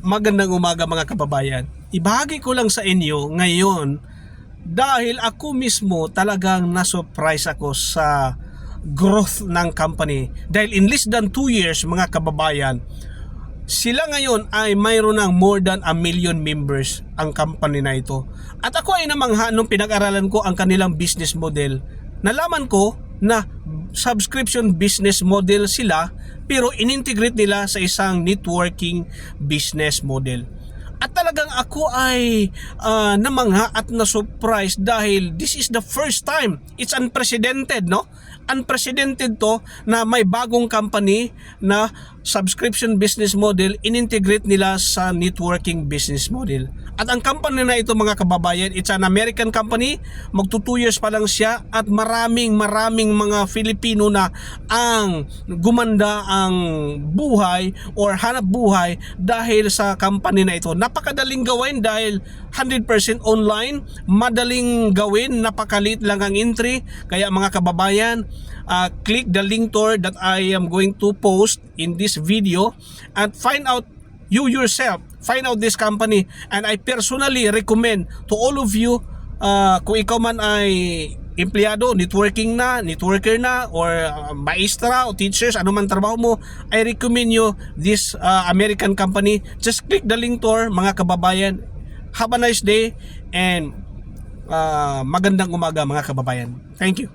Magandang umaga mga kababayan. Ibahagi ko lang sa inyo ngayon dahil ako mismo talagang na-surprise ako sa growth ng company. Dahil in less than 2 years mga kababayan, sila ngayon ay mayroon ng more than 1 million members ang company na ito. At ako ay namangha nung pinag-aralan ko ang kanilang business model. Nalaman ko na subscription business model sila pero inintegrate nila sa isang networking business model. At talagang ako ay namangha at na-surprise dahil this is the first time. It's unprecedented, no? Unprecedented to na may bagong company na subscription business model inintegrate nila sa networking business model. At ang company na ito mga kababayan, it's an American company, magto 2 years pa lang siya at maraming mga Filipino na ang gumanda ang buhay or hanap buhay dahil sa company na ito. Napakadaling gawin dahil 100% online, madaling gawin, napakalit lang ang entry. Kaya mga kababayan, click the link that I am going to post in this video and find out you yourself, find out this company. And I personally recommend to all of you, kung ikaw man ay empleyado, networker na, or maestra o teachers, ano man trabaho mo, I recommend you this American company. Just click the link mga kababayan. Have a nice day and magandang umaga mga kababayan. Thank you.